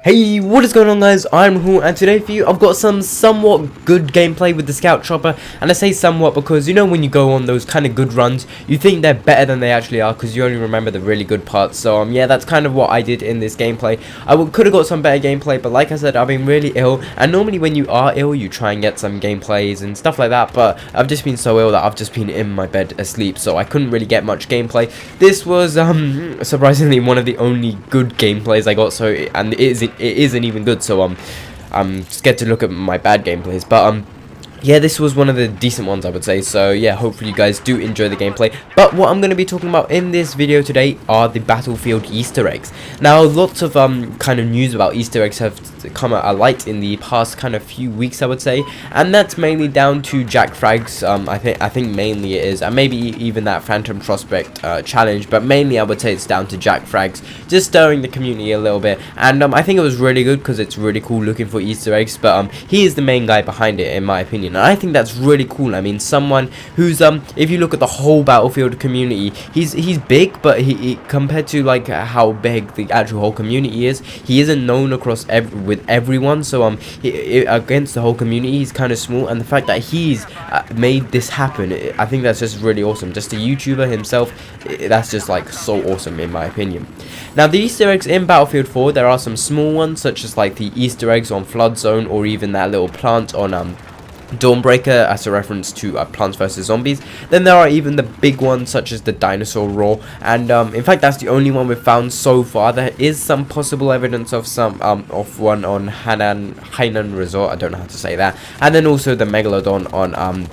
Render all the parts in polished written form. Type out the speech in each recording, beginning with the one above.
Hey, what is going on, guys? I'm Rahull, and today for you I've got some somewhat good gameplay with the scout chopper. And I say somewhat because, you know, when you go on those kind of good runs, you think they're better than they actually are because you only remember the really good parts. So yeah, that's kind of what I did in this gameplay. I could have got some better gameplay, but like I said, I've been really ill, and normally when you are ill you try and get some gameplays and stuff like that, but I've just been so ill that I've just been in my bed asleep, so I couldn't really get much gameplay. This was surprisingly one of the only good gameplays I got, so and it isn't even good, so I'm scared to look at my bad gameplays, but yeah, this was one of the decent ones, I would say. So yeah, hopefully you guys do enjoy the gameplay. But what I'm going to be talking about in this video today are the BattleField Easter eggs. Now, lots of kind of news about Easter eggs have come at light in the past kind of few weeks, I would say, and that's mainly down to Jack Frags. I think mainly it is, and maybe even that Phantom Prospect challenge, but mainly I would say it's down to Jack Frags just stirring the community a little bit. And I think it was really good because it's really cool looking for Easter eggs, but he is the main guy behind it, in my opinion. And I think that's really cool. I mean, someone who's if you look at the whole BattleField community, he's big, but he compared to like how big the actual whole community is, he isn't known across with everyone. So against the whole community, he's kind of small, and the fact that he's made this happen, I think that's just really awesome. Just a YouTuber himself, that's just like so awesome in my opinion. Now, the Easter eggs in Battlefield 4, there are some small ones, such as like the Easter eggs on Flood Zone, or even that little plant on Dawnbreaker as a reference to Plants vs Zombies. Then there are even the big ones such as the dinosaur roar, and in fact that's the only one we've found so far. There is some possible evidence of some of one on Hainan Resort, I don't know how to say that, and then also the Megalodon on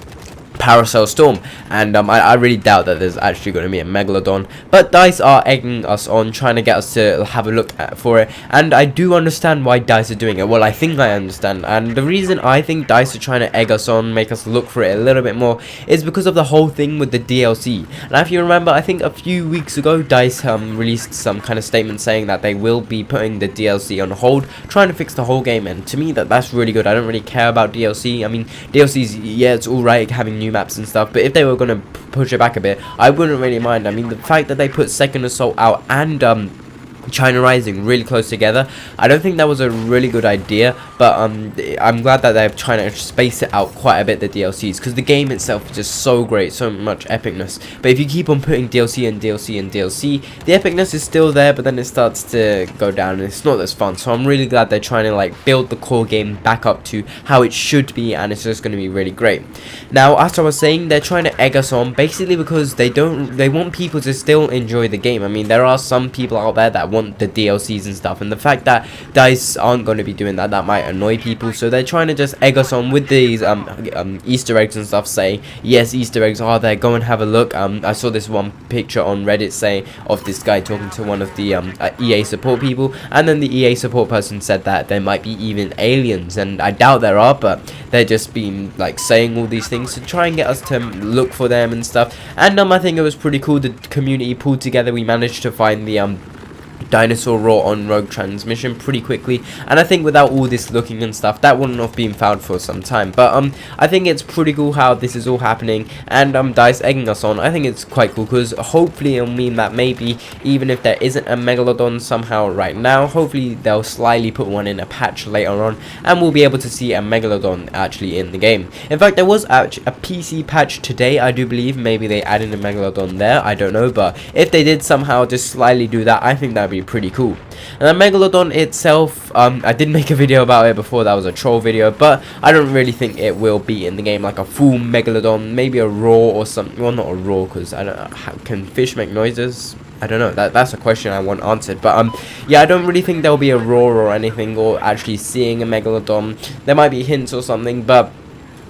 Paracel Storm, and I really doubt that there's actually going to be a Megalodon, but DICE are egging us on, trying to get us to have a look for it, and I do understand why DICE are doing it. Well, I think I understand, and the reason I think DICE are trying to egg us on, make us look for it a little bit more, is because of the whole thing with the DLC. Now, if you remember, I think a few weeks ago DICE released some kind of statement saying that they will be putting the DLC on hold, trying to fix the whole game, and to me that's really good. I don't really care about DLC. I mean, DLC's, yeah, it's alright having new maps and stuff, but if they were going to push it back a bit, I wouldn't really mind. I mean, the fact that they put Second Assault out and China Rising really close together, I don't think that was a really good idea, but I'm glad that they're trying to space it out quite a bit, the DLCs, because the game itself is just so great, so much epicness. But if you keep on putting DLC and DLC and DLC, the epicness is still there, but then it starts to go down and it's not as fun. So I'm really glad they're trying to like build the core game back up to how it should be, and it's just going to be really great. Now, as I was saying, they're trying to egg us on basically because they want people to still enjoy the game. I mean, there are some people out there that want the DLCs and stuff, and the fact that DICE aren't going to be doing that might annoy people, so they're trying to just egg us on with these Easter eggs and stuff, saying yes, Easter eggs are there, go and have a look. I saw this one picture on Reddit saying of this guy talking to one of the EA support people, and then the EA support person said that there might be even aliens, and I doubt there are, but they're just been like saying all these things to try and get us to look for them and stuff. And I think it was pretty cool. The community pulled together. We managed to find the dinosaur roar on Rogue Transmission pretty quickly, and I think without all this looking and stuff, that wouldn't have been found for some time. But I think it's pretty cool how this is all happening, and DICE egging us on. I think it's quite cool because hopefully it'll mean that maybe even if there isn't a Megalodon somehow right now, hopefully they'll slyly put one in a patch later on, and we'll be able to see a Megalodon actually in the game. In fact, there was actually a PC patch today, I do believe. Maybe they added a Megalodon there, I don't know, but if they did somehow just slyly do that, I think that'd be pretty cool. And the Megalodon itself, I did make a video about it before. That was a troll video, but I don't really think it will be in the game like a full Megalodon. Maybe a roar or something. Well, not a roar, because I don't know, can fish make noises? I don't know. That's a question I want answered. But yeah, I don't really think there'll be a roar or anything, or actually seeing a Megalodon. There might be hints or something, but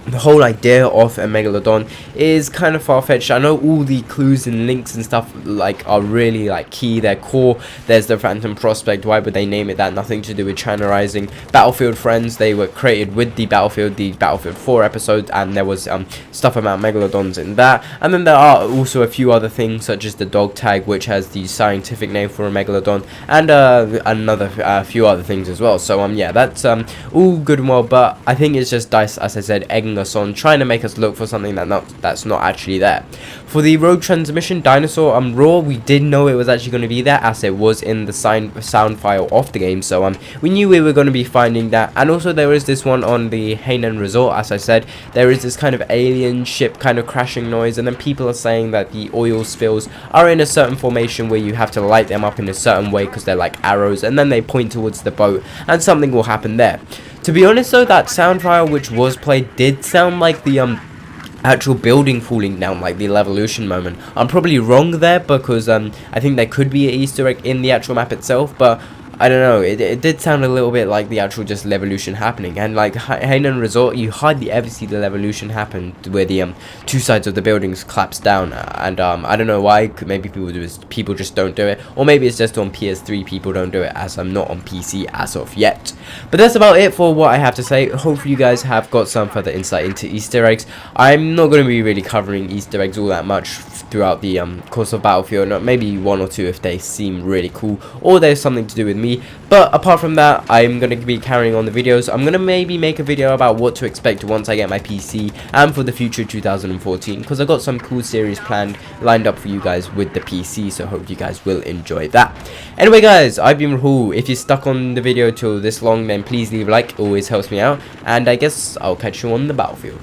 the whole idea of a Megalodon is kind of far-fetched. I know all the clues and links and stuff like are really like key, they're core. There's the Phantom Prospect, why would they name it that? Nothing to do with China Rising. Battlefield Friends, they were created with the Battlefield 4 episode, and there was stuff about Megalodons in that. And then there are also a few other things such as the dog tag, which has the scientific name for a Megalodon, and few other things as well. So yeah, that's all good and well, but I think it's just DICE, as I said, egging egging us on, trying to make us look for something that's not actually there. For the road transmission dinosaur Raw, we did know it was actually going to be there, as it was in the sound file of the game, so we knew we were going to be finding that. And also there is this one on the Hainan Resort. As I said, there is this kind of alien ship kind of crashing noise, and then people are saying that the oil spills are in a certain formation where you have to light them up in a certain way because they're like arrows, and then they point towards the boat and something will happen there. To be honest though, that sound file which was played did sound like the actual building falling down, like the Levolution moment. I'm probably wrong there, because I think there could be an Easter egg in the actual map itself, but I don't know, it did sound a little bit like the actual just Levolution happening. And like Hainan Resort, you hardly ever see the Levolution happen where the two sides of the buildings collapse down, and I don't know why. Maybe people just don't do it, or maybe it's just on PS3 people don't do it, as I'm not on PC as of yet. But that's about it for what I have to say. Hopefully you guys have got some further insight into Easter eggs. I'm not going to be really covering Easter eggs all that much throughout the course of Battlefield, maybe one or two if they seem really cool or there's something to do with me. But apart from that, I'm going to be carrying on the videos. I'm going to maybe make a video about what to expect once I get my PC and for the future 2014, because I've got some cool series lined up for you guys with the PC, so hope you guys will enjoy that. Anyway guys, I've been Rahull. If you're stuck on the video till this long, then please leave a like, always helps me out, and I guess I'll catch you on the battlefield.